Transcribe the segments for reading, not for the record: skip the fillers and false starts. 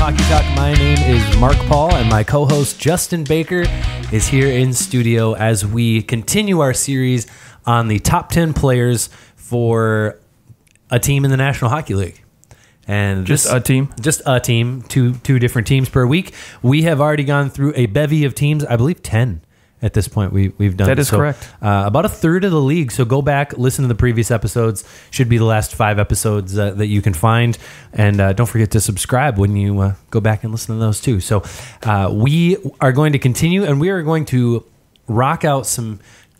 Hockey Talk. My name is Mark Paul, and my co-host Justin Baker is here in studio as we continue our series on the top 10 players for a team in the National Hockey League. And just a team, two different teams per week. We have already gone through a bevy of teams, I believe 10 at this point we've done. That is correct. About a third of the league. So go back, listen to the previous episodes. Should be the last 5 episodes that you can find. And don't forget to subscribe when you go back and listen to those too. So we are going to continue, and we are going to rock out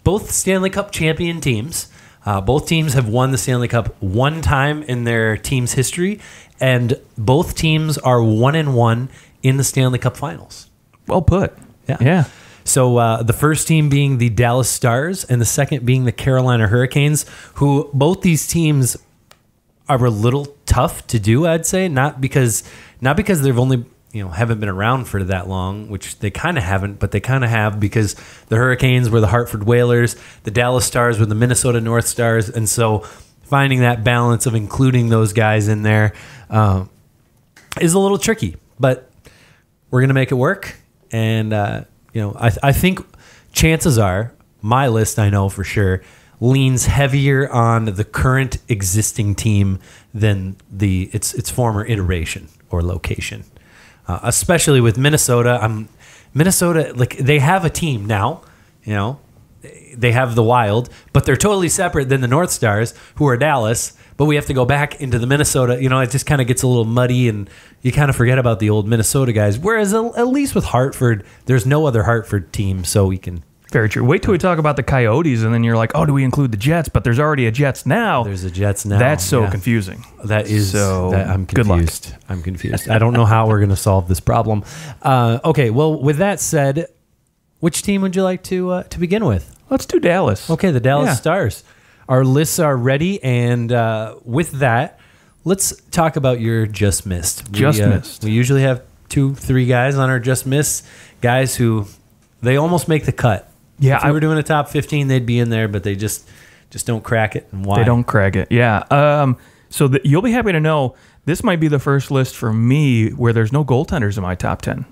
both Stanley Cup champion teams. Both teams have won the Stanley Cup one time in their team's history, and both teams are 1-1 in the Stanley Cup Finals. Well put. Yeah. So the first team being the Dallas Stars, and the second being the Carolina Hurricanes, who both these teams are a little tough to do, I'd say. Not because they've only haven't been around for that long, which they kind of haven't, but they kind of have, because the Hurricanes were the Hartford Whalers, the Dallas Stars were the Minnesota North Stars, and so finding that balance of including those guys in there is a little tricky, but we're going to make it work. And I think chances are my list, I know for sure, leans heavier on the current existing team than its former iteration or location. Especially with Minnesota. Minnesota, like, they have a team now, they have the Wild, but they're totally separate than the North Stars, who are Dallas. But we have to go back into the Minnesota. It just kind of gets a little muddy, and you kind of forget about the old Minnesota guys. Whereas at least with Hartford, there's no other Hartford team, so we can. Very true. Wait till we talk about the Coyotes, and then you're like, oh, do we include the Jets? But there's already a Jets now. There's a Jets now. That's so confusing. That is. So I'm confused. Good luck. I'm confused. I don't know how we're going to solve this problem. Okay, well, with that said, which team would you like to begin with? Let's do Dallas. Okay, the Dallas Stars. Our lists are ready, and with that, let's talk about your just missed. Missed. We usually have 2-3 guys on our just missed, guys who they almost make the cut. Yeah, if we were doing a top 15, they'd be in there, but they just don't crack it. And why? They don't crack it. Yeah. So you'll be happy to know this might be the first list for me where there's no goaltenders in my top 10.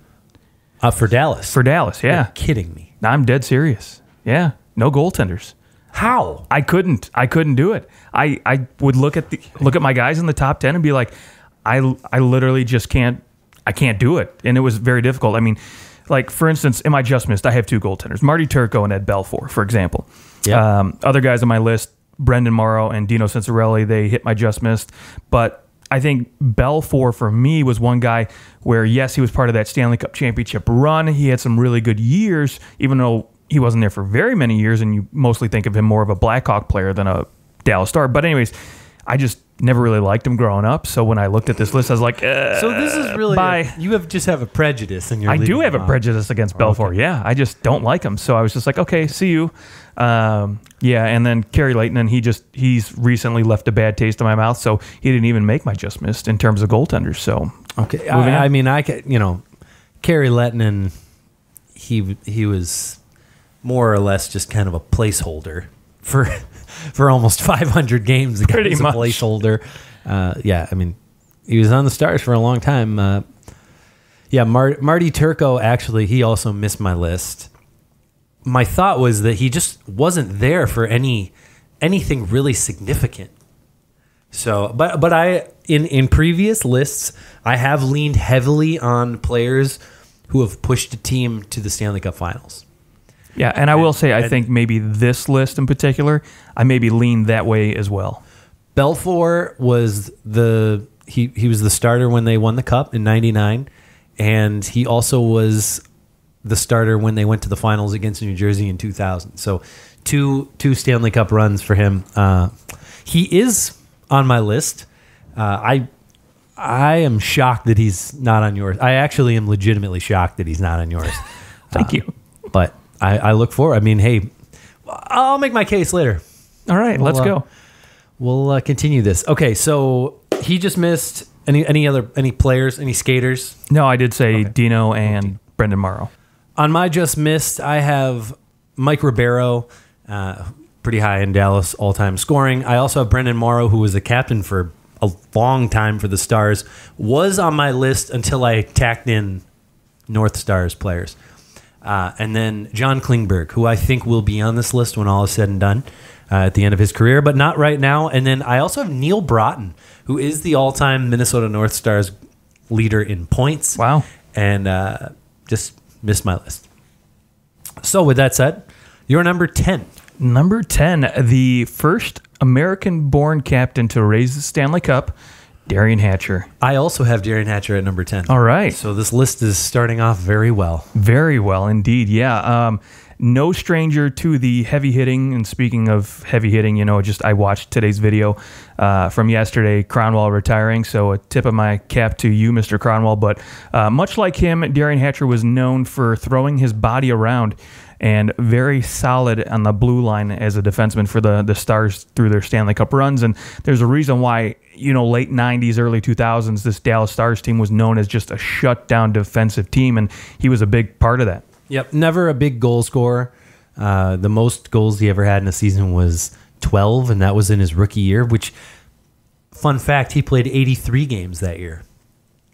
For Dallas. For Dallas, yeah. You're kidding me. I'm dead serious. Yeah, no goaltenders. How? I couldn't do it. I would look at my guys in the top 10 and be like, I literally just can't do it. And it was very difficult. I mean, like, for instance, in my just missed, I have 2 goaltenders, Marty Turco and Ed Belfour, for example. Yeah. Other guys on my list, Brendan Morrow and Dino Cincerelli, they hit my just missed. But I think Belfour, for me, was one guy where, yes, he was part of that Stanley Cup championship run. He had some really good years, even though he wasn't there for very many years, and you mostly think of him more of a Blackhawk player than a Dallas Star. But anyways, I just never really liked him growing up. So when I looked at this list, I was like, so this is really you just have a prejudice, and I do have a prejudice against Belfour. Okay. Yeah, I just don't like him. So I was just like, okay, see you. And then Kerry Leighton, he's recently left a bad taste in my mouth, so he didn't even make my just missed in terms of goaltenders. So okay, I mean, Kerry Leighton, he was more or less just kind of a placeholder for almost 500 games. The guy was a placeholder. I mean, he was on the Stars for a long time. Marty Turco, actually, he also missed my list. My thought was that he just wasn't there for anything really significant. So, but I in previous lists, I have leaned heavily on players who have pushed a team to the Stanley Cup Finals. Yeah, and I will say, I think maybe this list in particular, I maybe leaned that way as well. Belfour was he was the starter when they won the Cup in '99, and he also was the starter when they went to the finals against New Jersey in 2000. So two Stanley Cup runs for him. He is on my list. I am shocked that he's not on yours. I actually am legitimately shocked that he's not on yours. Thank you. But I look forward. I mean, hey, I'll make my case later. All right, let's go. We'll continue this. Okay, so he just missed any players, any skaters? No, I did say Dino and Brendan Morrow. On my just missed, I have Mike Ribeiro, pretty high in Dallas all-time scoring. I also have Brendan Morrow, who was the captain for a long time for the Stars. Was on my list until I tacked in North Stars players. And then John Klingberg, who I think will be on this list when all is said and done at the end of his career, but not right now. And then I also have Neil Broughton, who is the all-time Minnesota North Stars leader in points. Wow. And just missed my list. So with that said, you're number 10. Number 10, the first American-born captain to raise the Stanley Cup, Darian Hatcher. I also have Darian Hatcher at number 10. All right. So this list is starting off very well. Very well indeed, yeah. No stranger to the heavy hitting. And speaking of heavy hitting, I watched today's video from yesterday, Cronwall retiring. So a tip of my cap to you, Mr. Cronwall. But much like him, Darian Hatcher was known for throwing his body around and very solid on the blue line as a defenseman for the Stars through their Stanley Cup runs. And there's a reason why, late 90s, early 2000s, this Dallas Stars team was known as just a shutdown defensive team, and he was a big part of that. Yep, never a big goal scorer. The most goals he ever had in a season was 12, and that was in his rookie year, which, fun fact, he played 83 games that year.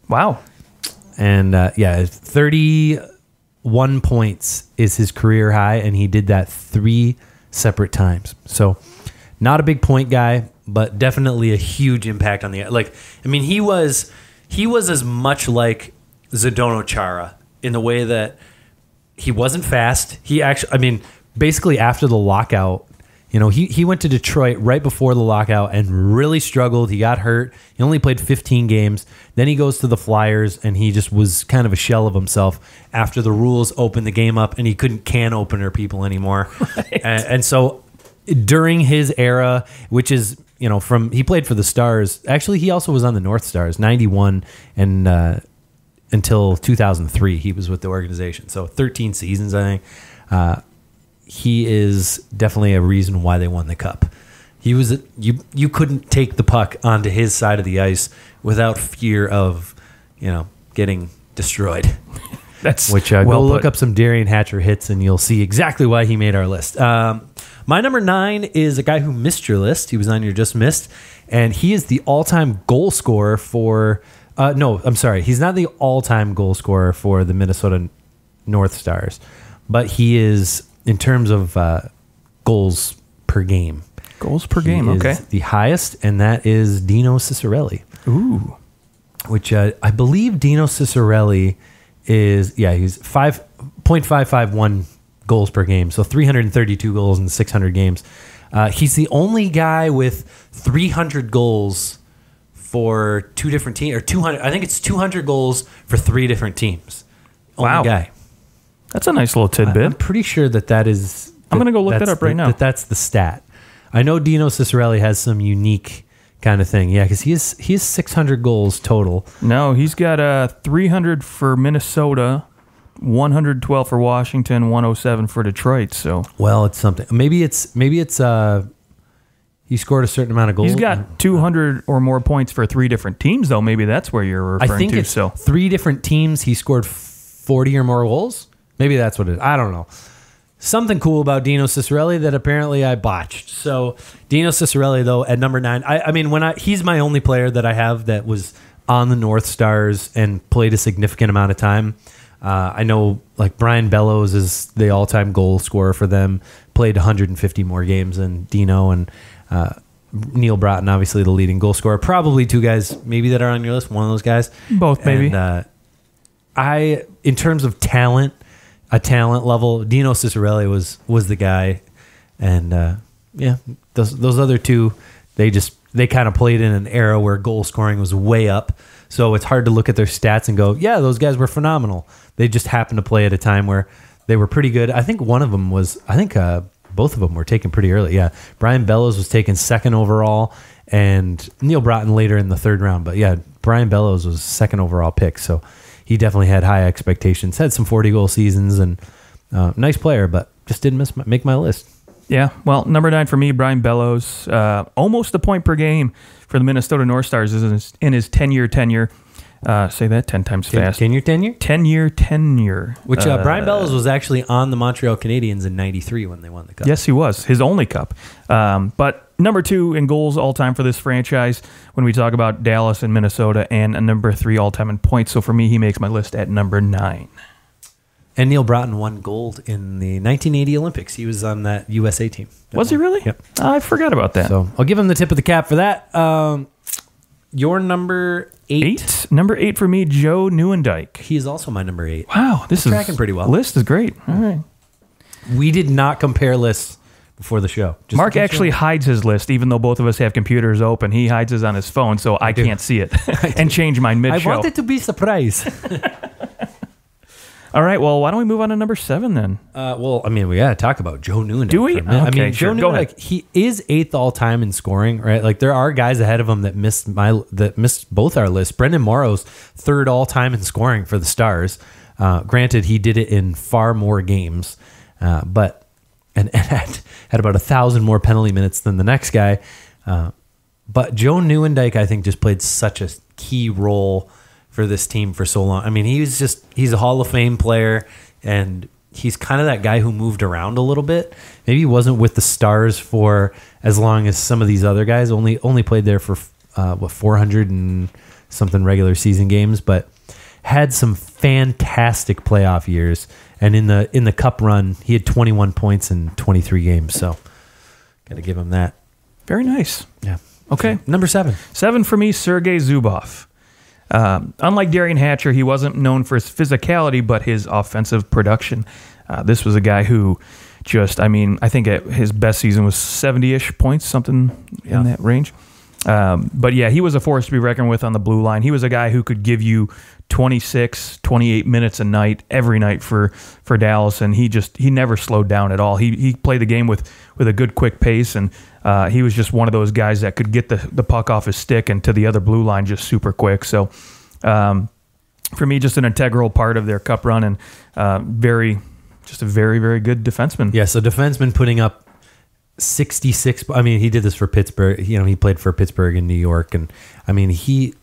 Wow. And, 31 points is his career high, and he did that 3 separate times. So, not a big point guy, but definitely a huge impact on the... he was as much like Zdeno Chara in the way that he wasn't fast. He actually, basically after the lockout, he went to Detroit right before the lockout and really struggled. He got hurt. He only played 15 games. Then he goes to the Flyers, and he just was kind of a shell of himself after the rules opened the game up, and he couldn't can opener people anymore. Right. And so during his era, which is, he played for the Stars. Actually, he also was on the North Stars, 91 and until 2003. He was with the organization. So 13 seasons, I think. He is definitely a reason why they won the cup. He was you couldn't take the puck onto his side of the ice without fear of, getting destroyed. That's which go look up some Darian Hatcher hits and you'll see exactly why he made our list. My number 9 is a guy who missed your list. He was on your just missed, and he is the all-time goal scorer for. No, I'm sorry. He's not the all-time goal scorer for the Minnesota North Stars, but he is. In terms of goals per game. Goals per game, okay. The highest, and that is Dino Ciccarelli. Ooh. Which I believe Dino Ciccarelli is, he's 5.551 goals per game, so 332 goals in 600 games. He's the only guy with 300 goals for 2 different teams, or 200. I think it's 200 goals for 3 different teams. Only wow. Guy. That's a nice little tidbit. I'm pretty sure that is... I'm going to go look that up right now. That's the stat. I know Dino Ciccarelli has some unique kind of thing. Yeah, because he has 600 goals total. No, he's got 300 for Minnesota, 112 for Washington, 107 for Detroit. So, well, it's something. Maybe it's he scored a certain amount of goals. He's got 200 or more points for 3 different teams, though. Maybe that's where you're referring to. I think it's 3 different teams. He scored 40 or more goals. Maybe that's what it is. I don't know. Something cool about Dino Ciccarelli that apparently I botched. So Dino Ciccarelli, though, at number 9. He's my only player that I have that was on the North Stars and played a significant amount of time. I know like Brian Bellows is the all-time goal scorer for them. Played 150 more games than Dino, and Neil Broughton, obviously the leading goal scorer. Probably 2 guys maybe that are on your list. One of those guys. Both maybe. And in terms of talent. A talent level, Dino Ciccarelli was the guy, and those other 2, they kind of played in an era where goal scoring was way up, so it's hard to look at their stats and go, yeah, those guys were phenomenal. They just happened to play at a time where they were pretty good. I think one of them was, both of them were taken pretty early. Yeah, Brian Bellows was taken 2nd overall, and Neil Broughton later in the 3rd round. But yeah, Brian Bellows was 2nd overall pick, so. He definitely had high expectations, had some 40-goal seasons, and nice player, but just didn't make my list. Yeah, well, number 9 for me, Brian Bellows, almost a point per game for the Minnesota North Stars in his 10-year tenure. Say that 10 times fast. Tenure? 10-year tenure. Which Brian Bellows was actually on the Montreal Canadiens in '93 when they won the cup. Yes, he was. His only cup. But number 2 in goals all time for this franchise when we talk about Dallas and Minnesota, and number 3 all time in points. So for me, he makes my list at number 9. And Neil Broughton won gold in the 1980 Olympics. He was on that USA team. Was he really? Yep. I forgot about that. So I'll give him the tip of the cap for that. Your number 8. Number 8 for me, Joe Nieuwendyk. He is also my number 8. Wow, this is tracking pretty well. List is great. All right. We did not compare lists before the show. Mark actually hides his list, even though both of us have computers open. He hides his on his phone, so I can't see it and change mine mid-show. I wanted to be surprised. All right, well, why don't we move on to number 7 then? Well, I mean, we got to talk about Joe Nieuwendyk. Do we? I mean, sure. Joe Nieuwendyk, he is 8th all time in scoring, right? Like there are guys ahead of him that missed both our lists. Brendan Morrow's 3rd all time in scoring for the Stars. Granted, he did it in far more games, but had about 1,000 more penalty minutes than the next guy. But Joe Nieuwendyk, I think, just played such a key role for this team for so long. I mean, he's a Hall of Fame player, and he's kind of that guy who moved around a little bit. Maybe he wasn't with the Stars for as long as some of these other guys. Only played there for 400 and something regular season games, but had some fantastic playoff years. And in the cup run, he had 21 points in 23 games. So, got to give him that. Very nice. Yeah. Okay. Number 7. 7 for me, Sergei Zubov. Unlike Darian Hatcher, he wasn't known for his physicality, but his offensive production. This was a guy who I think his best season was 70-ish points, something in that range. But yeah, he was a force to be reckoned with on the blue line. He was a guy who could give you 26, 28 minutes a night, every night for Dallas, and he never slowed down at all. He played the game with a good, quick pace, and he was just one of those guys that could get the puck off his stick and to the other blue line just super quick. So for me, just an integral part of their cup run, and a very, very good defenseman. Yeah, so defenseman putting up 66. I mean, he did this for Pittsburgh. He played for Pittsburgh in New York, and I mean, he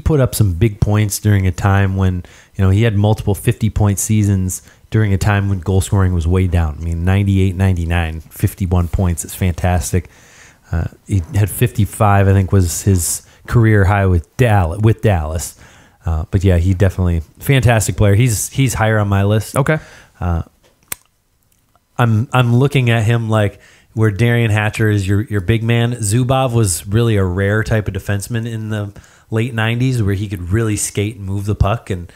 put up some big points during a time when he had multiple 50-point seasons during a time when goal scoring was way down. I mean, 98, 99, 51 points is fantastic. He had 55, I think, was his career high with Dallas. But yeah, he definitely fantastic player. He's higher on my list. Okay. I'm looking at him like where Darian Hatcher is your big man. Zubov was really a rare type of defenseman in the late 90s where he could really skate and move the puck, and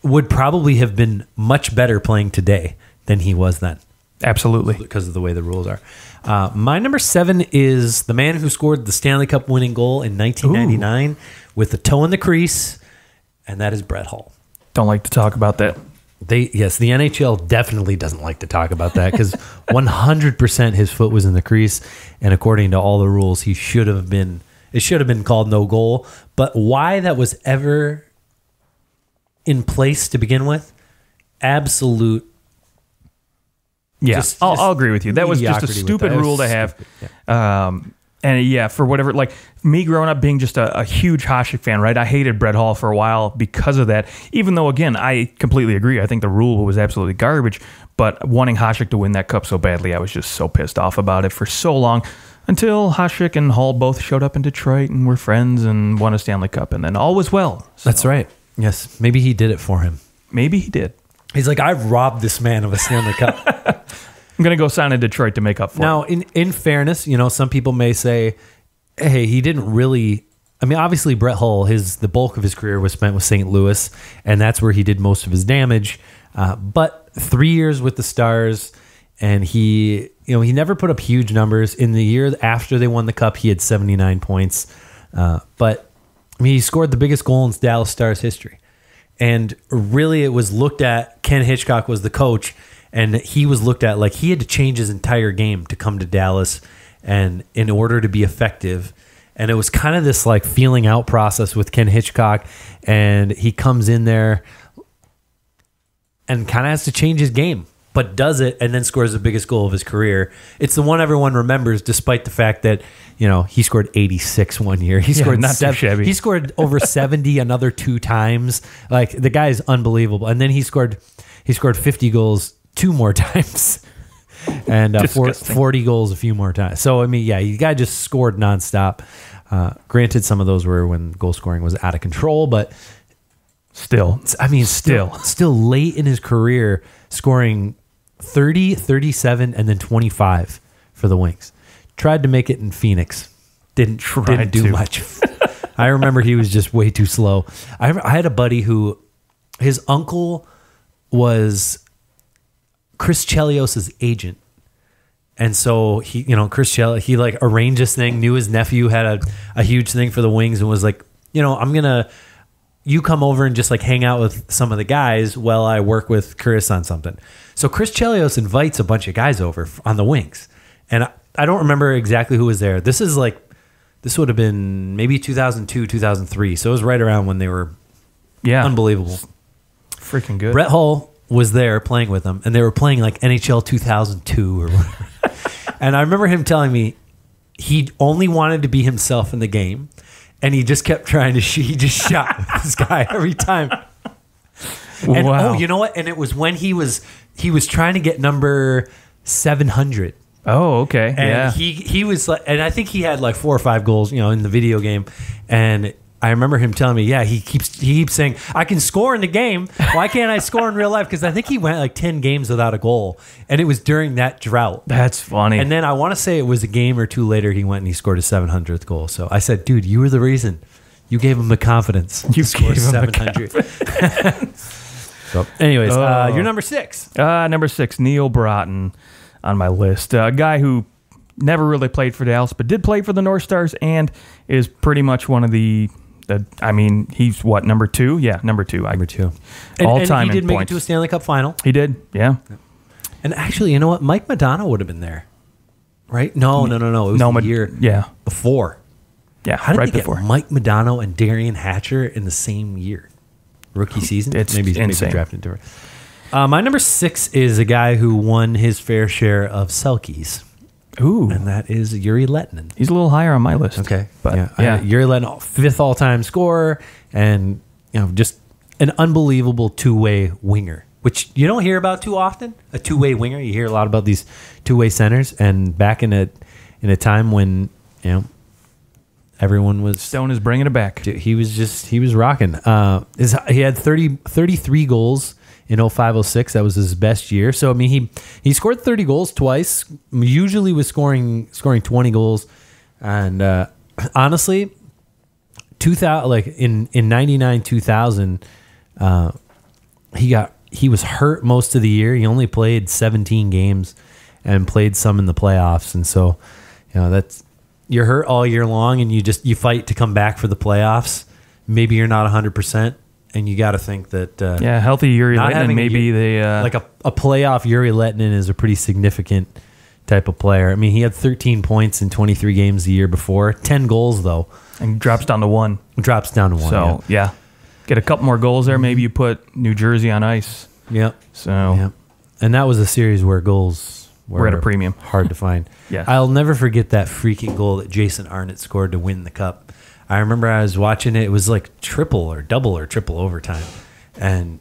would probably have been much better playing today than he was then. Absolutely. Because of the way the rules are. My number 7 is the man who scored the Stanley Cup winning goal in 1999 with the toe in the crease, and that is Brett Hull. Don't like to talk about that. The NHL definitely doesn't like to talk about that because 100% his foot was in the crease, and according to all the rules, it should have been called no goal. But why that was ever in place to begin with, absolute. Yeah, I'll agree with you. That was just a stupid rule to have. Yeah. And yeah, for whatever, like me growing up being just a huge Hasek fan, right? I hated Brett Hull for a while because of that. Even though, again, I completely agree. I think the rule was absolutely garbage. But wanting Hasek to win that cup so badly, I was just so pissed off about it for so long. Until Hasek and Hull both showed up in Detroit and were friends and won a Stanley Cup. And then all was well. So. That's right. Yes. Maybe he did it for him. Maybe he did. He's like, I've robbed this man of a Stanley Cup. I'm going to go sign in Detroit to make up for it. Now, in fairness, some people may say, hey, he didn't really... I mean, obviously, Brett Hull, the bulk of his career was spent with St. Louis, and that's where he did most of his damage. But 3 years with the Stars, and he never put up huge numbers. In the year after they won the Cup, he had 79 points. But I mean, he scored the biggest goal in Dallas Stars history. And really, it was looked at, Ken Hitchcock was the coach, and he was looked at like he had to change his entire game to come to Dallas and in order to be effective. And it was kind of this like feeling out process with Ken Hitchcock, and he comes in there and kind of has to change his game. but does it and then scores the biggest goal of his career. It's the one everyone remembers, despite the fact that, he scored 86 one year. He scored not too shabby. He scored over 70 another 2 times. Like, the guy is unbelievable. And then he scored 50 goals 2 more times. And 40 goals a few more times. So, the guy just scored nonstop. Granted, some of those were when goal scoring was out of control, but still late in his career, scoring 30, 37, and then 25 for the Wings. Tried to make it in Phoenix. Didn't do much. I remember he was just way too slow. I had a buddy who, his uncle was Chris Chelios' agent. And so Chris Chelios, he like arranged this thing, knew his nephew had a huge thing for the Wings, and was like, you come over and just like hang out with some of the guys while I work with Chris on something. So Chris Chelios invites a bunch of guys over on the Wings. And I don't remember exactly who was there. This would have been maybe 2002, 2003. So it was right around when they were unbelievable. Freaking good. Brett Hull was there playing with them, and they were playing like NHL 2002 or whatever. And I remember him telling me he only wanted to be himself in the game, and he just kept trying to shoot. He just shot with this guy every time. And wow. you know what? And it was when he was trying to get number 700. Oh, okay. And he was like, and I think he had like 4 or 5 goals, in the video game. And I remember him telling me, he keeps saying, I can score in the game. Why can't I score in real life? Because I think he went like 10 games without a goal, and it was during that drought. That's funny. And then I want to say it was a game or 2 later, he went and he scored his 700th goal. So I said, dude, you were the reason. You gave him the confidence. You scored gave him 700. So, anyways, you're number 6. Number 6, Neil Broughton on my list. A guy who never really played for Dallas, but did play for the North Stars, and is pretty much one of the he's what, number 2? Yeah, number 2. Number 2. All time he did in make points. it to a Stanley Cup final. He did, yeah. And actually, you know what? Mike Madonna would have been there, right? No. It was the year before. Yeah, how did right they before. get Mike Madonna and Darian Hatcher in the same year? Rookie season? It's maybe insane. Drafted different. My number 6 is a guy who won his fair share of Selkies. Ooh. And that is Yuri Lettinen. He's a little higher on my list. Okay. But Yuri Lettinen, 5th all-time scorer, and just an unbelievable two-way winger, which you don't hear about too often. A two-way winger. You hear a lot about these two-way centers, and back in a time when, everyone was... Stone is bringing it back. He was rocking. He had 33 goals in 05-06. That was his best year. So, he scored 30 goals twice. Usually was scoring 20 goals. And honestly, 2000, like in 99, 2000, he was hurt most of the year. He only played 17 games and played some in the playoffs. And so, you're hurt all year long, and you fight to come back for the playoffs. Maybe you're not 100%. And you got to think that healthy Yuri Lettinen, maybe they like a playoff Yuri Lettinen is a pretty significant type of player. He had 13 points in 23 games the year before, 10 goals though, and drops down to 1. So get a couple more goals there. Maybe you put New Jersey on ice. Yep. So and that was a series where goals were at a premium, hard to find. Yeah, I'll never forget that freaking goal that Jason Arnott scored to win the cup. I remember I was watching it. It was like triple or triple overtime, and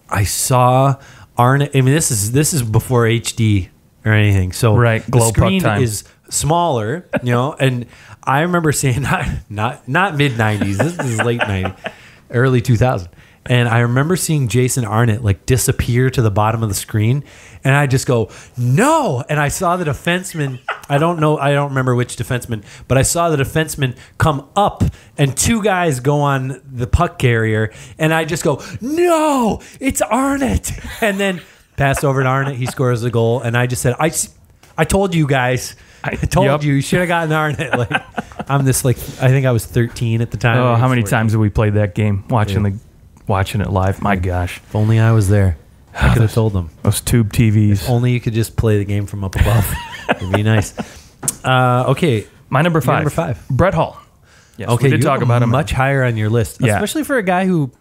I saw Arnott. This is before HD or anything. So right, the screen is smaller, And I remember seeing not mid 90s. This is late 90s, early 2000. And I remember seeing Jason Arnott like disappear to the bottom of the screen, and I just go, no. And I saw the defenseman. I don't remember which defenseman, but I saw the defenseman come up, and 2 guys go on the puck carrier, and I just go, no, it's Arnott. And then pass over to Arnott. He scores a goal, and I just said, I told you guys. I told you should have gotten Arnott. Like, I'm this I think I was 13 at the time. Oh, how many times have we played that game? Watching it live. My gosh. If only I was there. I could have told them. Those tube TVs. If only you could just play the game from up above. It'd be nice. Okay. My number 5. Brett Hull. Yes, okay, we did talk about him. Much higher on your list. Yeah. Especially for a guy who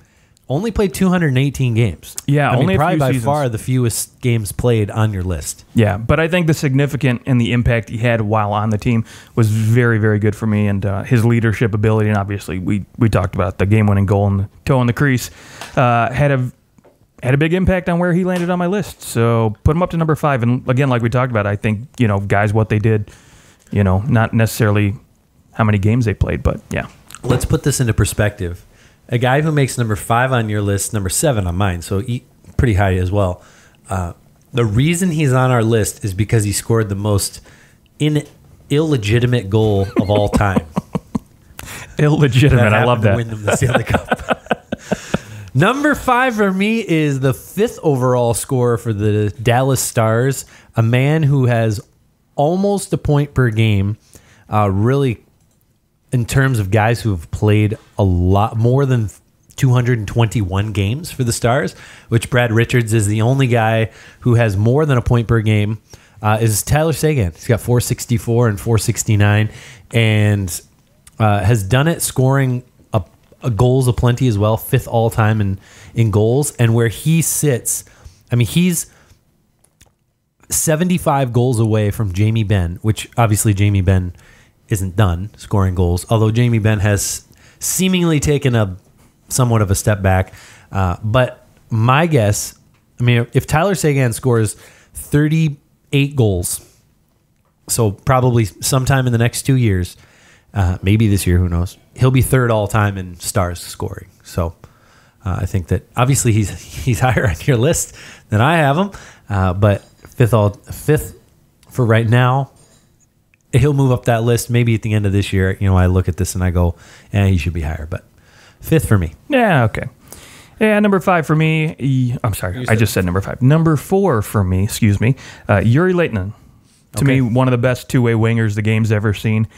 only played 218 games. Yeah, only a probably few by seasons. far the fewest games played on your list. Yeah, but I think the significant and the impact he had while on the team was very, very good for me, and his leadership ability, and obviously we talked about the game-winning goal and the toe in the crease, had a big impact on where he landed on my list. So put him up to number 5, and again, like we talked about, I think, guys, what they did, not necessarily how many games they played, but yeah. Let's put this into perspective. A guy who makes number 5 on your list, number 7 on mine, so pretty high as well. The reason he's on our list is because he scored the most illegitimate goal of all time. Illegitimate, I love that. Win them the Stanley Cup. Number 5 for me is the 5th overall scorer for the Dallas Stars, a man who has almost a point per game, really. In terms of guys who have played a lot more than 221 games for the Stars, which Brad Richards is the only guy who has more than a point per game, is Tyler Seguin. He's got 464 and 469 and has done it scoring a goals aplenty as well, 5th all-time in goals. And where he sits, I mean, he's 75 goals away from Jamie Benn, which obviously Jamie Benn isn't done scoring goals, although Jamie Benn has seemingly taken a somewhat of a step back. But my guess, I mean, if Tyler Seguin scores 38 goals, so probably sometime in the next 2 years, maybe this year, who knows, he'll be 3rd all time in Stars scoring. So I think that obviously he's higher on your list than I have him, but 5th for right now. He'll move up that list maybe at the end of this year. I look at this and I go, he should be higher. But 5th for me. Yeah, okay. Yeah, number 5 for me. I'm sorry, I just said number 5. Number 4 for me, Yuri Lehtinen. To me, one of the best two-way wingers the game's ever seen.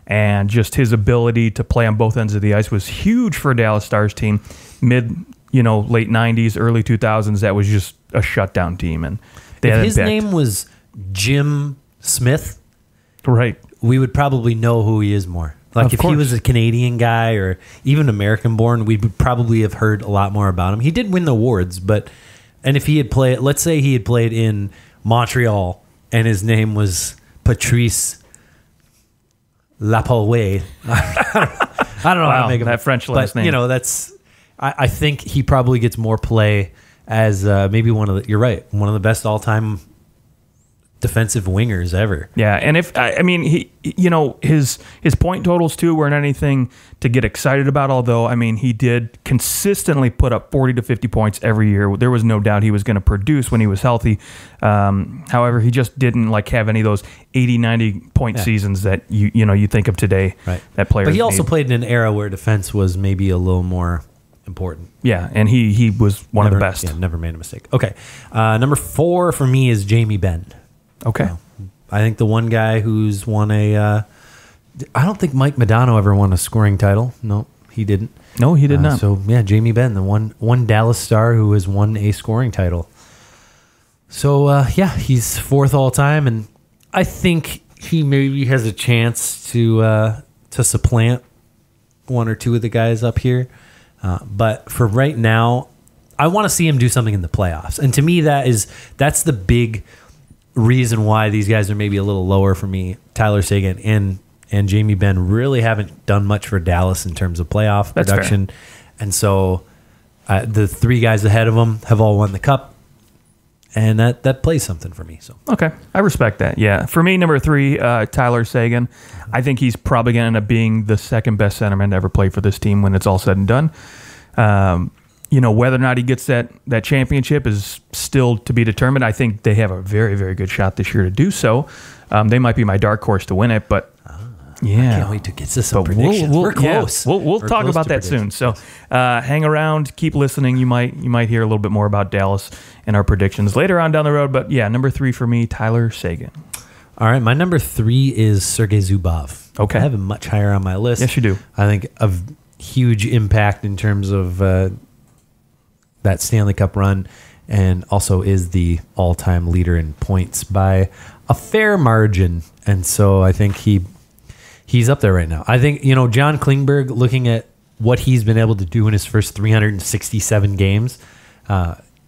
And just his ability to play on both ends of the ice was huge for a Dallas Stars team. Late 90s, early 2000s, that was just a shutdown team. And if his name was Jim Smith, right, we would probably know who he is more. Like if he was a Canadian guy or even American-born, we'd probably have heard a lot more about him. He did win the awards, and if he had played, let's say he had played in Montreal and his name was Patrice Lapalway. I don't know how to make that French last name. I think he probably gets more play as maybe you're right, one of the best all-time defensive wingers ever. Yeah, and his point totals too weren't anything to get excited about, although he did consistently put up 40 to 50 points every year. There was no doubt he was going to produce when he was healthy. However, he just didn't have any of those 80, 90 point seasons that you think of today. Right. That players But he also need. played in an era where defense was maybe a little more important. Yeah, and he was one of the best. Yeah, never made a mistake. Okay. Number 4 for me is Jamie Benn. Okay. I think the one guy who's won I don't think Mike Modano ever won a scoring title. No, he didn't. No, he did not. So, yeah, Jamie Benn, the one Dallas Star who has won a scoring title. So, he's 4th all time, and I think he maybe has a chance to supplant one or two of the guys up here. But for right now, I want to see him do something in the playoffs. And to me, that's the big reason why these guys are maybe a little lower for me. Tyler Seguin and Jamie Benn really haven't done much for Dallas in terms of playoff production. Fair. And so the 3 guys ahead of them have all won the cup. And that plays something for me. So okay, I respect that. Yeah, for me, number 3, Tyler Seguin. I think he's probably going to end up being the 2nd best centerman to ever play for this team when it's all said and done. Whether or not he gets that championship is still to be determined. I think they have a very, very good shot this year to do so. They might be my dark horse to win it, but yeah, I can't wait to get to some predictions. We're close. Yeah, we'll talk about that soon. So hang around, keep listening. You might hear a little bit more about Dallas and our predictions later on down the road. But yeah, number 3 for me, Tyler Seguin. All right, my number 3 is Sergei Zubov. Okay, I have him much higher on my list. Yes, you do. I think a huge impact in terms of that Stanley Cup run, and also is the all-time leader in points by a fair margin. And so I think he's up there right now. I think, John Klingberg, looking at what he's been able to do in his first 367 games,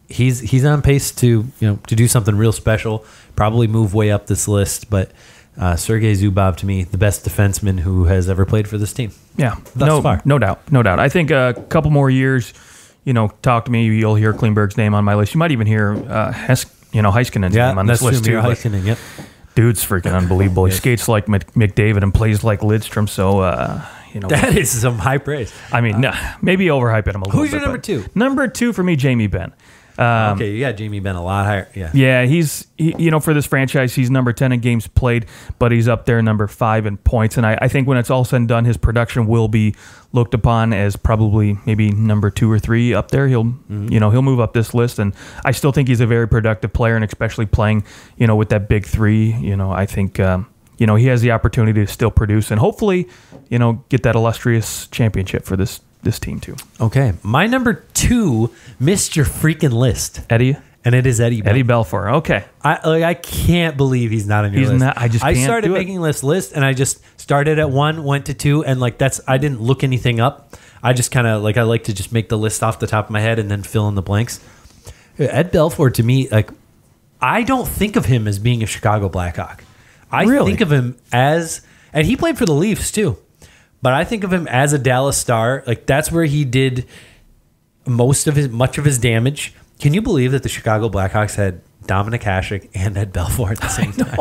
he's on pace to do something real special. Probably move way up this list, but Sergei Zubov, to me, the best defenseman who has ever played for this team. Yeah, thus far. No doubt. I think a couple more years, talk to me. You'll hear Klingberg's name on my list. You might even hear Heiskanen's name on this list too. Heiskanen, yep. Dude's freaking unbelievable. He skates like McDavid and plays like Lidstrom. So that is some high praise. I mean, maybe overhyping him a little bit. Who's your number two? Number two for me, Jamie Benn. Okay, you got Jamie Benn a lot higher. Yeah, he's for this franchise, he's number 10 in games played, but he's up there number 5 in points. And I think when it's all said and done, his production will be looked upon as probably maybe number 2 or 3 up there. He'll he'll move up this list, and I still think he's a very productive player, and especially playing with that big 3. I think he has the opportunity to still produce and hopefully get that illustrious championship for this team too. Okay, my number 2 missed your freaking list, Eddie, and it is Eddie Belfour. Okay, I can't believe he's not on your list. He's not. I started making this list, and I just started at 1, went to 2, and I didn't look anything up. I just kind of I like to just make the list off the top of my head and then fill in the blanks. Ed Belfour, to me, I don't think of him as being a Chicago Blackhawk. I think of him as, and he played for the Leafs too. But I think of him as a Dallas Star. That's where he did much of his damage. Can you believe that the Chicago Blackhawks had Dominic Hasek and Ed Belfour at the same time?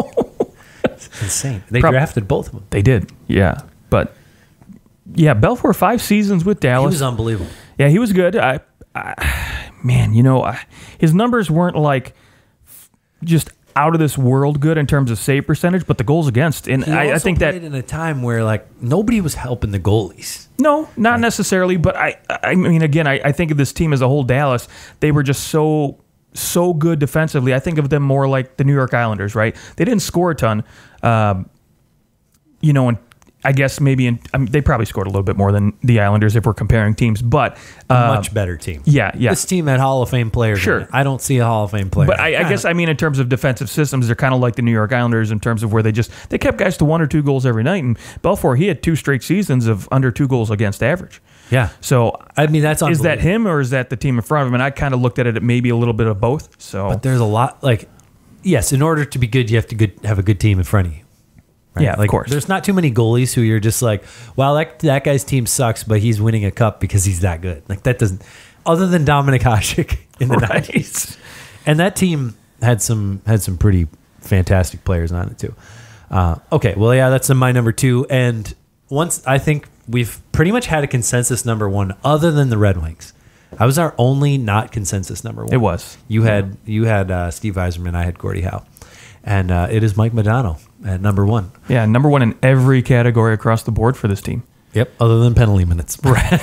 It's insane. They drafted both of them. They did, yeah. But yeah, Belfour 5 seasons with Dallas. He was unbelievable. Yeah, he was good. His numbers weren't just out of this world good in terms of save percentage, but the goals against, and I think that in a time where nobody was helping the goalies. No, not necessarily, but I mean, again, I think of this team as a whole. Dallas, they were just so good defensively. I think of them more like the New York Islanders, right? They didn't score a ton, and I guess they probably scored a little bit more than the Islanders if we're comparing teams, but much better team. Yeah. This team had Hall of Fame players. Sure, in it. I don't see a Hall of Fame player. But I guess in terms of defensive systems, they're kind of like the New York Islanders in terms of where they kept guys to 1 or 2 goals every night. And Belfour, he had 2 straight seasons of under 2 goals against average. Yeah. So that's is that him or is that the team in front of him? And I kind of looked at it maybe a little bit of both. So, but there's a lot yes, in order to be good, you have to have a good team in front of you. Right? Yeah, of course. There's not too many goalies who you're just well, that guy's team sucks, but he's winning a cup because he's that good. That doesn't, other than Dominic Hasek in the 90s. And that team had some pretty fantastic players on it too. Okay, well, yeah, that's my number 2. And once I think we've pretty much had a consensus number 1, other than the Red Wings. I was our only not consensus number 1. It was. You had Steve Yzerman, I had Gordie Howe. And it is Mike Modano at number 1. Yeah, number 1 in every category across the board for this team. Yep, other than penalty minutes. Right.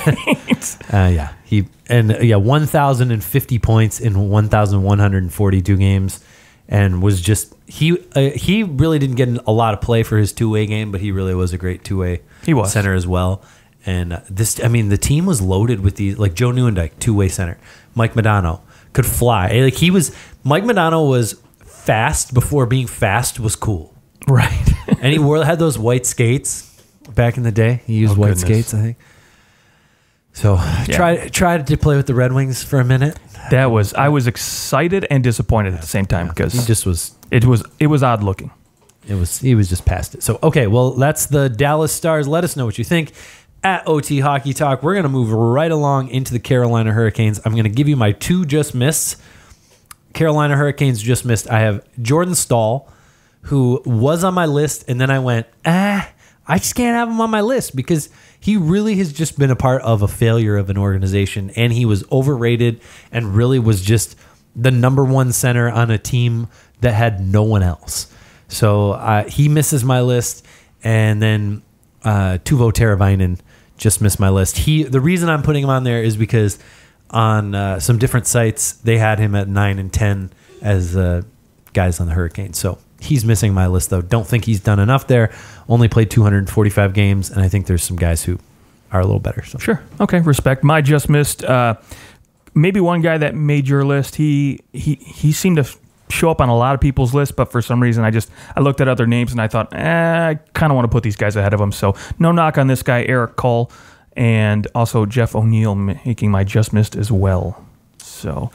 1,050 points in 1,142 games, and was just he really didn't get a lot of play for his 2-way game, but he really was a great 2-way center as well. And the team was loaded with these, Joe Nieuwendyk, 2-way center. Mike Modano could fly. Mike Modano was fast before being fast was cool. Right. And he had those white skates back in the day. He used white skates, I think. So tried to play with the Red Wings for a minute. I was excited and disappointed at the same time because he just was. It was odd looking. He was just past it. So okay, well that's the Dallas Stars. Let us know what you think at OT Hockey Talk. We're gonna move right along into the Carolina Hurricanes. I'm gonna give you my 2 just missed. Carolina Hurricanes just missed. I have Jordan Staal, who was on my list, and then I went, I just can't have him on my list because he really has just been a part of a failure of an organization, and he was overrated and really was just the number 1 center on a team that had no one else. So he misses my list, and then Teuvo Teravainen just missed my list. The reason I'm putting him on there is because on some different sites, they had him at 9 and 10 as guys on the Hurricanes. So he's missing my list, though. Don't think he's done enough there. Only played 245 games, and I think there's some guys who are a little better. So. Sure. Okay, respect. My just missed, maybe one guy that made your list. He seemed to show up on a lot of people's lists, but for some reason I looked at other names and I thought, I kind of want to put these guys ahead of him. So no knock on this guy, Eric Cole. and also Jeff O'Neill making my just missed as well. So,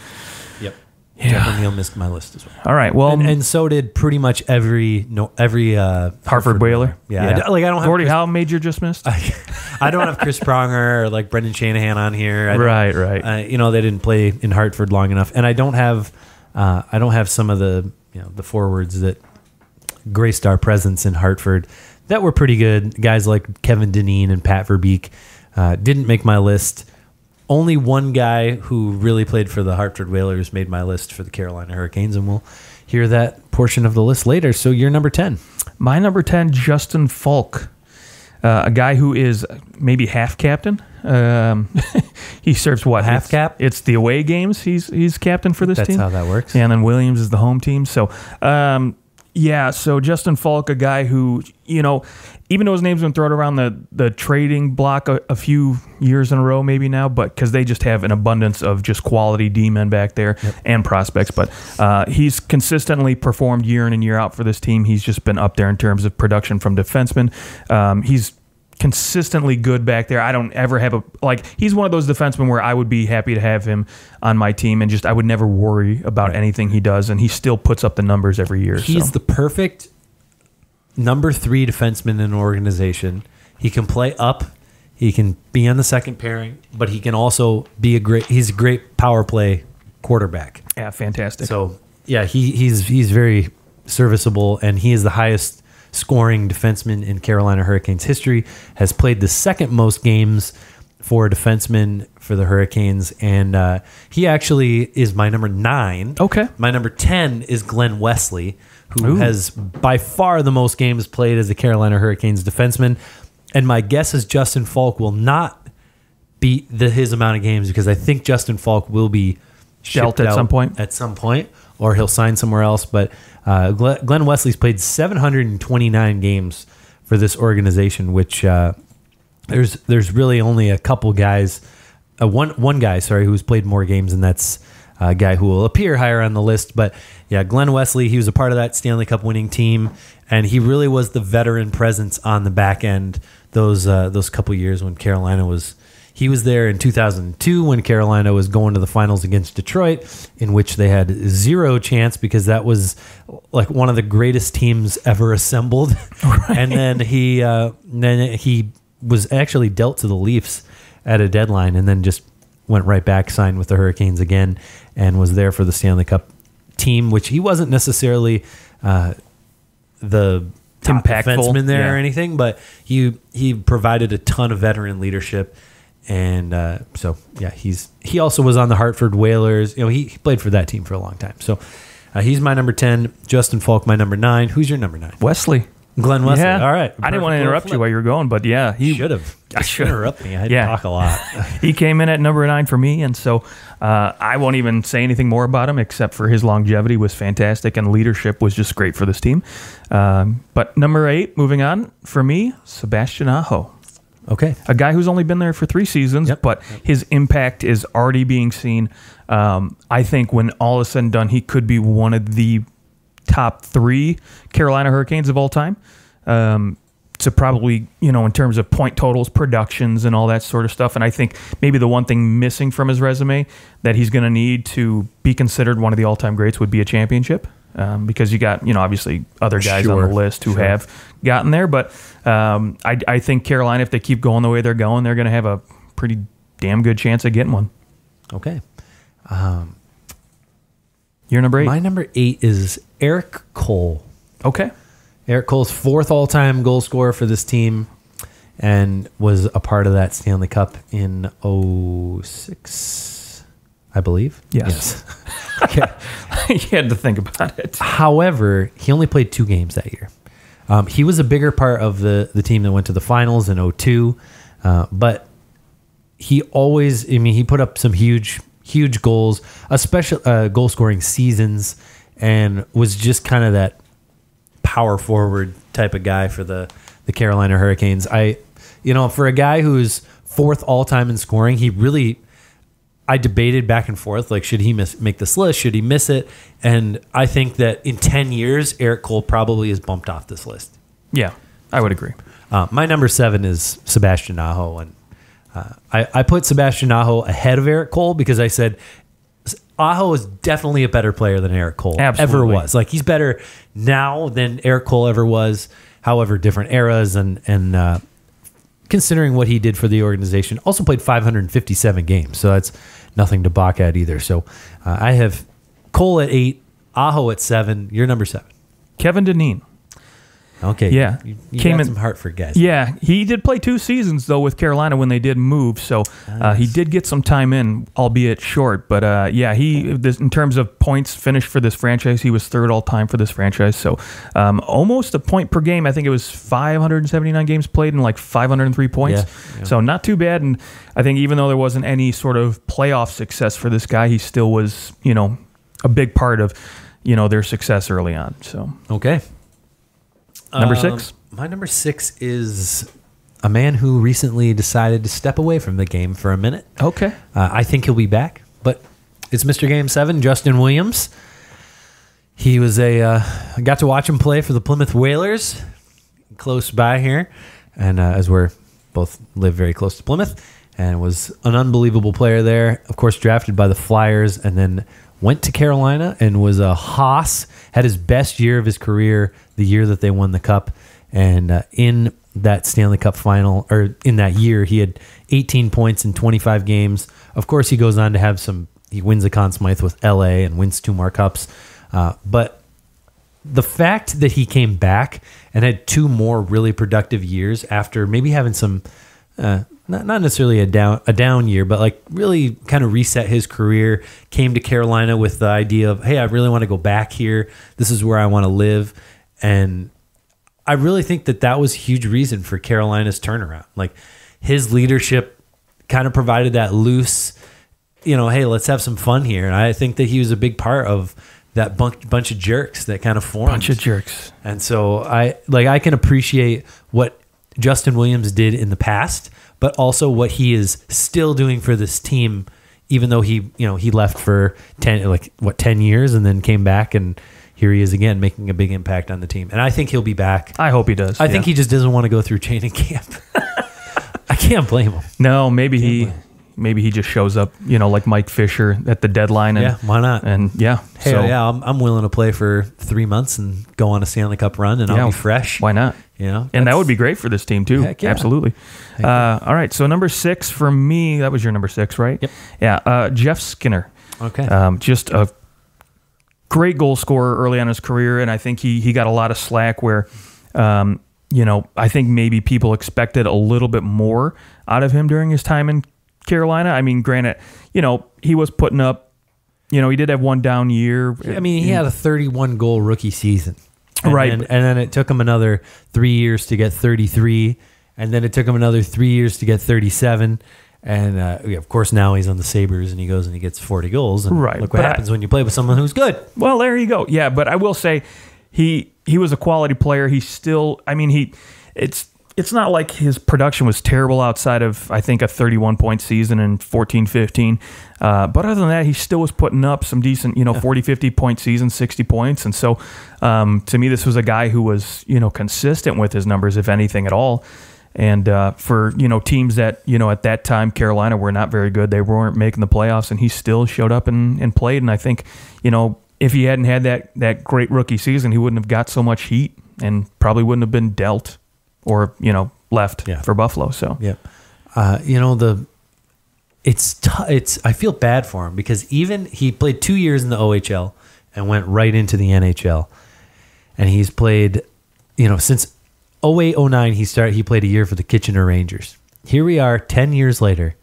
yep. Yeah. Jeff O'Neill missed my list as well. All right. Well, and so did pretty much every Hartford Whaler. Yeah. I don't have Gordie Howe made your just missed. I don't have Chris Pronger or like Brendan Shanahan on here. Right. They didn't play in Hartford long enough, and I don't have some of the the forwards that graced our presence in Hartford that were pretty good. Guys like Kevin Dineen and Pat Verbeek didn't make my list. Only one guy who really played for the Hartford Whalers made my list for the Carolina Hurricanes, and we'll hear that portion of the list later. So you're number 10. My number 10, Justin Falk, a guy who is maybe half captain. He serves what? Half cap? It's the away games. He's captain for this team. That's how that works. And then Williams is the home team. So, so Justin Falk, a guy who, even though his name's been thrown around the trading block a few years in a row maybe now, but because they just have an abundance of just quality D-men back there and prospects. But he's consistently performed year in and year out for this team. He's just been up there in terms of production from defensemen. He's consistently good back there. I don't ever have he's one of those defensemen where I would be happy to have him on my team, and just I would never worry about anything he does, and he still puts up the numbers every year. He's the perfect number 3 defenseman in an organization. He can play up, he can be on the second pairing, but he can also be he's a great power play quarterback. Yeah, fantastic. So yeah, he's very serviceable, and he is the highest scoring defenseman in Carolina Hurricanes history, has played the second most games for a defenseman for the Hurricanes, and he actually is my number 9. Okay. My number 10 is Glenn Wesley, who has by far the most games played as a Carolina Hurricanes defenseman, and my guess is Justin Falk will not beat his amount of games, because I think Justin Falk will be dealt at some point, or he'll sign somewhere else, but Glenn Wesley's played 729 games for this organization, which there's really only a couple guys, one guy, who's played more games, and that's a guy who will appear higher on the list. But yeah, Glenn Wesley, he was a part of that Stanley Cup winning team, and he really was the veteran presence on the back end those couple years when Carolina was. He was there in 2002 when Carolina was going to the finals against Detroit, in which they had zero chance because that was like one of the greatest teams ever assembled. Right. And then he was actually dealt to the Leafs at a deadline, and then just went right back, signed with the Hurricanes again, and was there for the Stanley Cup team, which he wasn't necessarily the top defenseman there or anything, but he provided a ton of veteran leadership. And he also was on the Hartford Whalers. He played for that team for a long time. So he's my number 10. Justin Falk, my number 9. Who's your number 9? Wesley. Glenn Wesley. Yeah. All right. I didn't want to interrupt you while you were going, but yeah. He should have. I should interrupt me. I talk a lot. He came in at number 9 for me, and so I won't even say anything more about him except for his longevity was fantastic and leadership was just great for this team. But number 8, moving on, for me, Sebastian Aho. Okay. A guy who's only been there for 3 seasons, but his impact is already being seen. I think when all is said and done, he could be one of the top 3 Carolina Hurricanes of all time. To probably, in terms of point totals, productions, and all that sort of stuff. And I think maybe the one thing missing from his resume that he's going to need to be considered one of the all-time greats would be a championship. Because you got, obviously other guys on the list who have gotten there. But I think Carolina, if they keep going the way they're going, they're going to have a pretty damn good chance of getting one. Okay. Your number 8? My number 8 is Eric Cole. Okay. Eric Cole's 4th all-time goal scorer for this team, and was a part of that Stanley Cup in 2006, I believe. Yes. Okay. You had to think about it. However, he only played 2 games that year. He was a bigger part of the team that went to the finals in 2002, but he always, he put up some huge goals, especially goal-scoring seasons, and was just kind of that power forward type of guy for the Carolina Hurricanes. For a guy who's 4th all-time in scoring, I debated back and forth, like, should he make this list? Should he miss it? And I think that in 10 years, Eric Cole probably is bumped off this list. Yeah, I would agree. My number 7 is Sebastian Aho, and I put Sebastian Aho ahead of Eric Cole because I said Aho is definitely a better player than Eric Cole ever was. Like, he's better now than Eric Cole ever was. However, different eras and considering what he did for the organization, also played 557 games, so that's nothing to balk at either. So I have Cole at 8, Aho at 7. You're number 7. Kevin Dineen. Okay. Yeah. You got some Hartford guys. Yeah. He did play 2 seasons, though, with Carolina when they did move. So he did get some time in, albeit short. But, in terms of points finished for this franchise, he was 3rd all-time for this franchise. So almost a point per game. I think it was 579 games played and like 503 points. Yeah. So not too bad. And I think even though there wasn't any sort of playoff success for this guy, he still was, a big part of, their success early on. So okay. Number 6? My number 6 is a man who recently decided to step away from the game for a minute. Okay. I think he'll be back, but it's Mr. Game 7, Justin Williams. He was I got to watch him play for the Plymouth Whalers, close by here, and as we're both live very close to Plymouth, and was an unbelievable player there. Of course, drafted by the Flyers, and then went to Carolina and was a hoss, had his best year of his career the year that they won the Cup. And in that Stanley Cup final, or in that year, he had 18 points in 25 games. Of course, he goes on to have he wins the Conn Smythe with LA and wins 2 more Cups. But the fact that he came back and had 2 more really productive years after maybe having some, not necessarily a down year, but like really kind of reset his career, came to Carolina with the idea of, hey, I really want to go back here. This is where I want to live. And I really think that was a huge reason for Carolina's turnaround. Like, his leadership kind of provided that loose, hey, let's have some fun here. And I think that he was a big part of that bunch of jerks that kind of formed. Bunch of jerks. And so I can appreciate what Justin Williams did in the past, but also what he is still doing for this team, even though he left for 10 years and then came back, and here he is again making a big impact on the team. And I think he'll be back. I hope he does. I think he just doesn't want to go through training camp. I can't blame him. No, maybe he just shows up, like Mike Fisher at the deadline. And, yeah, why not? And I'm willing to play for 3 months and go on a Stanley Cup run, and I'll be fresh. Why not? And that would be great for this team too. Heck yeah. Absolutely. All right. So number 6 for me, that was your number 6, right? Yep. Yeah. Jeff Skinner. Okay. Just a great goal scorer early on in his career, and I think he got a lot of slack where, I think maybe people expected a little bit more out of him during his time in Carolina. I mean, granted, he was putting up, he did have one down year. I mean, he had a 31 goal rookie season. Right. And then it took him another 3 years to get 33. And then it took him another 3 years to get 37. And of course, now he's on the Sabres and he goes and he gets 40 goals. And look what happens when you play with someone who's good. Well, there you go. Yeah, but I will say he was a quality player. He still, it's not like his production was terrible outside of, I think, a 31-point season in 14-15. But other than that, he still was putting up some decent, 40, 50-point seasons, 60 points. And so to me, this was a guy who was, consistent with his numbers, if anything at all. And for, teams that, at that time, Carolina were not very good. They weren't making the playoffs, and he still showed up and played. And I think, if he hadn't had that great rookie season, he wouldn't have got so much heat and probably wouldn't have been dealt or, left for Buffalo. So, yeah. I feel bad for him because he played 2 years in the OHL and went right into the NHL. And he's played, since 08-09, he played a year for the Kitchener Rangers. Here we are 10 years later,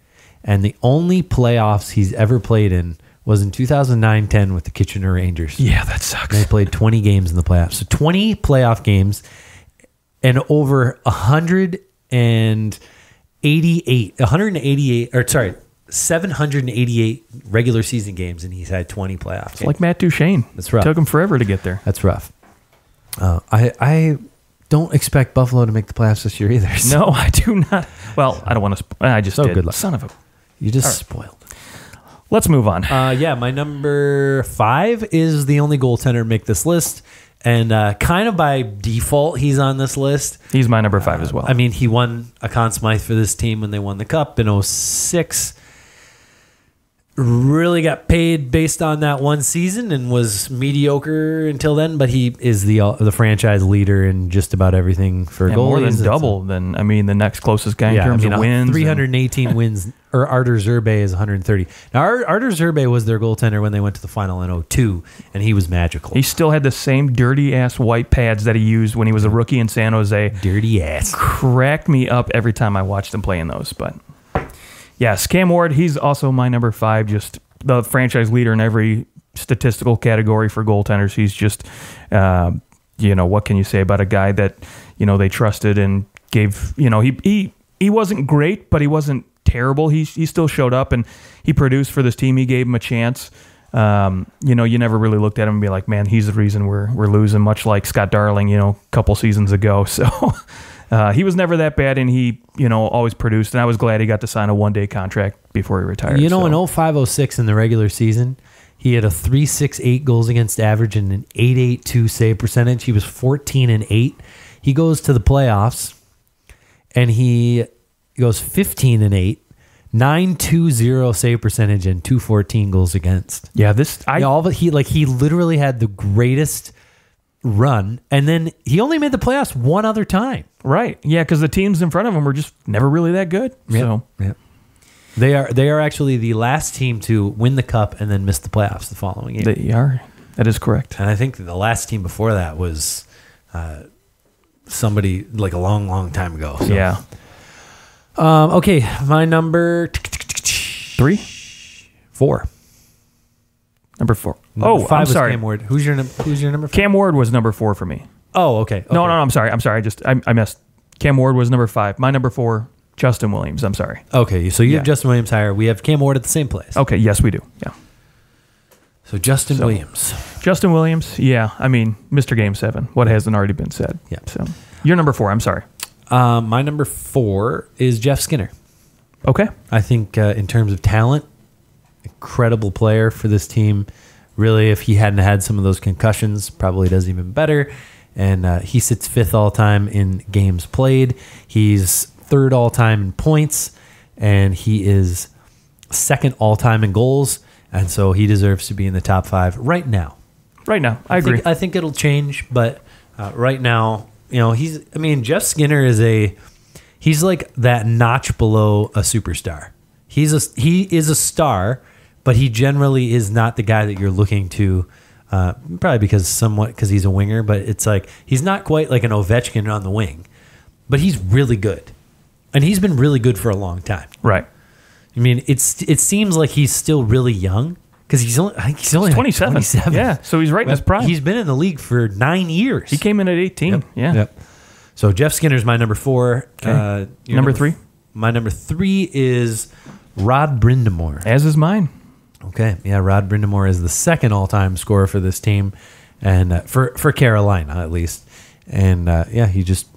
and the only playoffs he's ever played in was in 2009-10 with the Kitchener Rangers. Yeah, that sucks. They played 20 games in the playoffs. So 20 playoff games and over 788 regular season games, and he's had 20 playoff games. Like Matt Duchene. That's rough. It took him forever to get there. That's rough. I don't expect Buffalo to make the playoffs this year either. So. No, I do not. Well, I don't want to. I just did. Good luck. Son of a. You just spoiled. Let's move on. My number 5 is the only goaltender to make this list, And kind of by default, he's on this list. He's my number 5 as well. I mean, he won a Conn Smythe for this team when they won the Cup in 06. Really got paid based on that one season and was mediocre until then, but he is the franchise leader in just about everything for goalies. More than double than, the next closest guy in terms of wins. 318 wins, or Artur Zerbe is 130. Now, Artur Zerbe was their goaltender when they went to the final in 02, and he was magical. He still had the same dirty-ass white pads that he used when he was a rookie in San Jose. Dirty ass. Cracked me up every time I watched him play in those, but... Yes, Cam Ward, he's also my number 5, just the franchise leader in every statistical category for goaltenders. He's just, what can you say about a guy that, they trusted and gave, he wasn't great, but he wasn't terrible. He still showed up and he produced for this team. He gave him a chance. You never really looked at him and be like, man, he's the reason we're losing, much like Scott Darling, a couple seasons ago. So... he was never that bad, and he, always produced, and I was glad he got to sign a one-day contract before he retired. In 05-06 in the regular season, he had a .368 goals against average and an .882 save percentage. He was 14-8. He goes to the playoffs, and he goes 15-8, .920 save percentage, and .214 goals against. Yeah, he literally had the greatest run, and then he only made the playoffs one other time. Right. Yeah, because the teams in front of him were just never really that good. Yep. So yep. They are actually the last team to win the Cup and then miss the playoffs the following year. They are. That is correct. And I think the last team before that was somebody like a long, long time ago. So. Yeah. Okay, my number 3? 4. Number 4. Number 5 I'm was sorry. Cam Ward. Who's your number 5? Cam Ward was number 4 for me. Oh, okay. No, I'm sorry. I missed. Cam Ward was number 5. My number 4, Justin Williams. I'm sorry. Okay, so you have Justin Williams higher. We have Cam Ward at the same place. Okay, yes, we do. Yeah. So Justin Williams. Justin Williams, yeah. Mr. Game 7. What hasn't already been said? Yeah. So you're number 4. I'm sorry. My number 4 is Jeff Skinner. Okay. I think in terms of talent, incredible player for this team. Really, if he hadn't had some of those concussions, probably does even better. And he sits 5th all-time in games played. He's 3rd all-time in points, and he is 2nd all-time in goals. And so he deserves to be in the top 5 right now. Right now, I agree. I think it'll change, but right now, Jeff Skinner he's like that notch below a superstar. He is a star, but he generally is not the guy that you're looking to. Probably because he's a winger, but it's like he's not quite like an Ovechkin on the wing, but he's really good, and he's been really good for a long time. Right. It seems like he's still really young because he's only 27. Yeah, so he's right in his prime. He's been in the league for 9 years. He came in at 18. Yep. Yeah. Yep. So Jeff Skinner's my number 4. Okay. Number 3. My number 3 is Rod Brind'Amour. As is mine. Okay, yeah, Rod Brind'Amour is the 2nd all-time scorer for this team, and for Carolina at least. And he just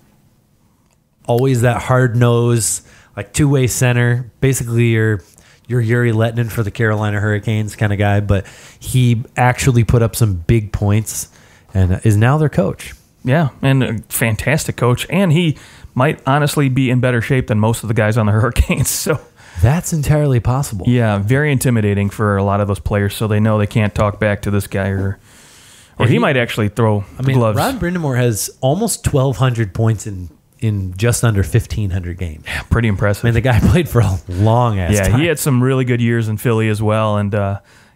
always that hard nose, like two-way center, basically your Yuri Lettinen for the Carolina Hurricanes kind of guy. But he actually put up some big points, and is now their coach. Yeah, and a fantastic coach, and he might honestly be in better shape than most of the guys on the Hurricanes. So. That's entirely possible. Yeah, very intimidating for a lot of those players, so they know they can't talk back to this guy, or he might actually throw the gloves. Rod Brind'Amour has almost 1,200 points in just under 1,500 games. Yeah, pretty impressive. The guy played for a long-ass time. Yeah, he had some really good years in Philly as well, and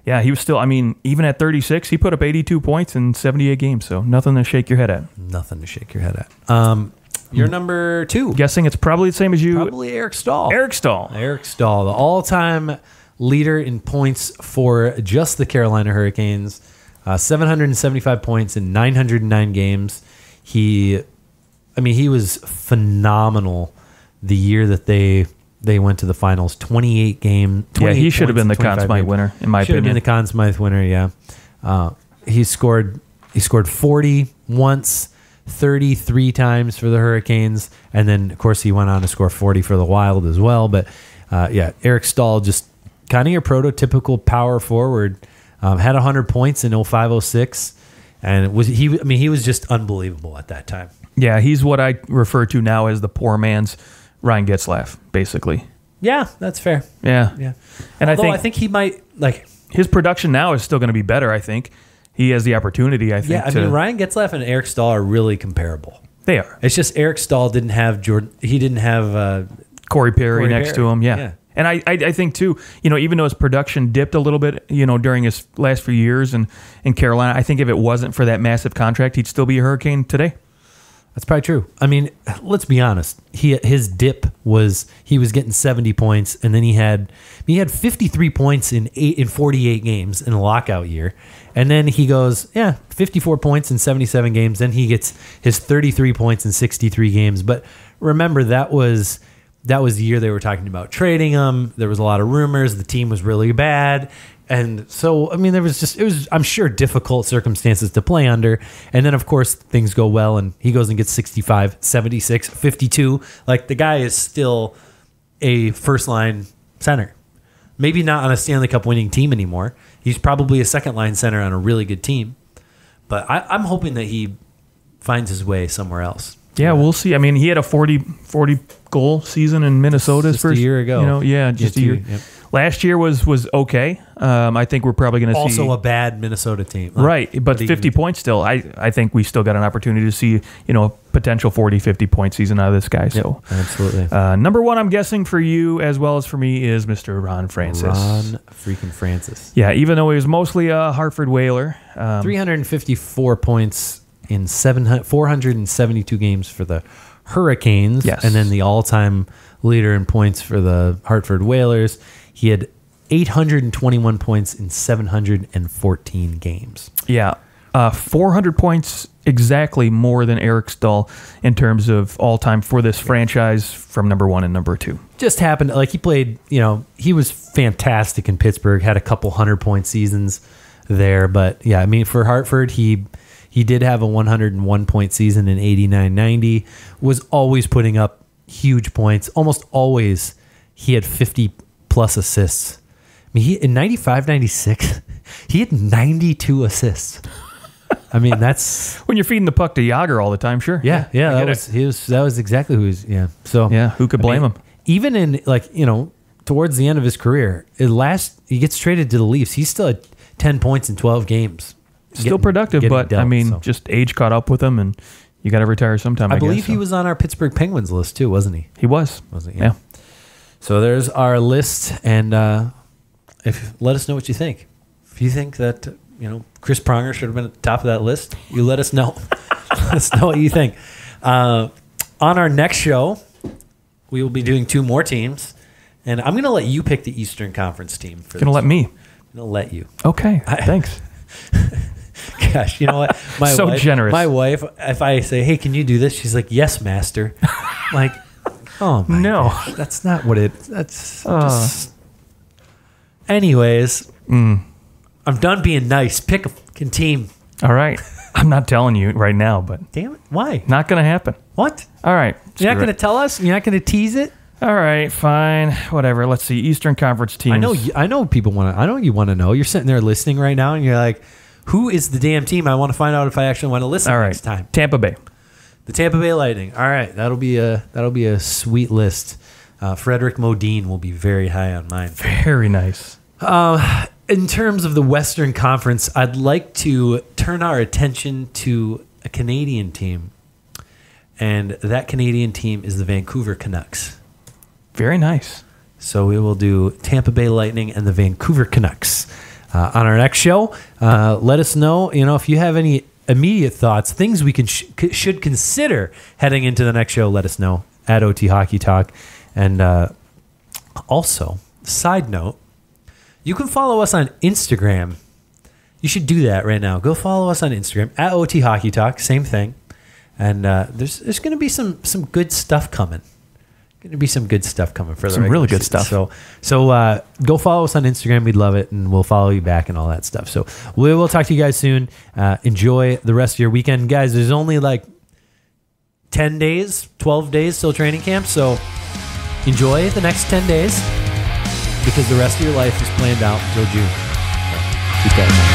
he was still, even at 36, he put up 82 points in 78 games, so nothing to shake your head at. Nothing to shake your head at. Your number 2. Guessing it's probably the same as you. Probably Eric Stahl. Eric Stahl, the all-time leader in points for just the Carolina Hurricanes. 775 points in 909 games. He was phenomenal the year that they went to the finals. 28 game. 28 he should have been the Conn Smythe games. winner, in my opinion. Should have been the Conn Smythe winner. Yeah. He scored 40 once. 33 times for the Hurricanes, and then of course he went on to score 40 for the Wild as well. But Eric Stahl, just kind of your prototypical power forward, had 100 points in 05-06, And he was just unbelievable at that time. Yeah, he's what I refer to now as the poor man's Ryan Getzlaf, basically. Yeah, that's fair. Yeah. And Although I think he might his production now is still going to be better. I think he has the opportunity. I think. Yeah, I mean Ryan Getzlaf and Eric Stahl are really comparable. They are. It's just Eric Stahl didn't have Jordan. He didn't have Corey Perry next to him. Yeah. And I think too, even though his production dipped a little bit, during his last few years in Carolina, I think if it wasn't for that massive contract, he'd still be a Hurricane today. That's probably true. I mean, let's be honest. His dip was he was getting 70 points, and then he had 53 points in 48 games in a lockout year, and then he goes 54 points in 77 games. Then he gets his 33 points in 63 games. But remember that was the year they were talking about trading him. There was a lot of rumors. The team was really bad. And so, I mean, it was, I'm sure, difficult circumstances to play under. And then, of course, things go well, and he goes and gets 65, 76, 52. Like, the guy is still a first-line center. Maybe not on a Stanley Cup winning team anymore. He's probably a second-line center on a really good team. But I'm hoping that he finds his way somewhere else. Yeah, we'll see. I mean, he had a 40 goal season in Minnesota just a year ago. Just a year. Yep. Last year was okay. I think we're probably going to see also a bad Minnesota team, right? But 50 points still. I think we still got an opportunity to see a potential 40-50 point season out of this guy. So absolutely. Number one, I'm guessing for you as well as for me is Mr. Ron Francis. Ron freaking Francis. Yeah, even though he was mostly a Hartford Whaler, 354 points in 472 games for the Hurricanes, yes. And then the all-time leader in points for the Hartford Whalers. He had 821 points in 714 games. Yeah. 400 points exactly more than Eric Stahl in terms of all-time for this franchise from number one and number two. Just happened, like he played, he was fantastic in Pittsburgh, had a couple 100-point seasons there. But, yeah, I mean, for Hartford, he did have a 101-point season in 89-90, was always putting up huge points. Almost always he had 50-plus assists. I mean, in 95-96, he had 92 assists. I mean, that's... when you're feeding the puck to Yager all the time, sure. Yeah, that was exactly who he was, yeah. So, yeah, who could blame him? Even in, towards the end of his career, he gets traded to the Leafs. He still had 10 points in 12 games. Still productive, but just age caught up with him, and you got to retire sometime. I believe he was on our Pittsburgh Penguins list too, wasn't he? He was. Wasn't he? Yeah. So there's our list, and let us know what you think. If you think that Chris Pronger should have been at the top of that list, you let us know. Let us know what you think. On our next show, we will be doing two more teams, and I'm going to let you pick the Eastern Conference team. Going to let me? I'm going to let you. Okay. Thanks. Gosh, you know what? Generous. My wife, if I say, "Hey, can you do this?" She's like, "Yes, master." Like, oh my gosh, that's not what it. That's just. Anyways, I'm done being nice. Pick a fucking team. All right, I'm not telling you right now, but damn it, why? Not going to happen. What? All right, you're not going to tell us. You're not going to tease it. All right, fine, whatever. Let's see, Eastern Conference teams. I know people want to. I know you want to know. You're sitting there listening right now, and you're like, "Who is the damn team? I want to find out if I actually want to listen next time." Tampa Bay, the Tampa Bay Lightning. All right, that'll be a sweet list. Frederick Modine will be very high on mine. Very nice. In terms of the Western Conference, I'd like to turn our attention to a Canadian team, and that Canadian team is the Vancouver Canucks. Very nice. So we will do Tampa Bay Lightning and the Vancouver Canucks on our next show. Let us know, if you have any immediate thoughts, things we should consider heading into the next show. Let us know at OT Hockey Talk. And also, side note, you can follow us on Instagram. You should do that right now. Go follow us on Instagram at OT Hockey Talk. Same thing. And there's going to be some good stuff coming. Going to be some good stuff coming for some really good stuff. So go follow us on Instagram. We'd love it, and we'll follow you back and all that stuff. So we will talk to you guys soon. Enjoy the rest of your weekend, guys. There's only like 10 days, 12 days till training camp. So enjoy the next 10 days because the rest of your life is planned out until June. So keep that in mind.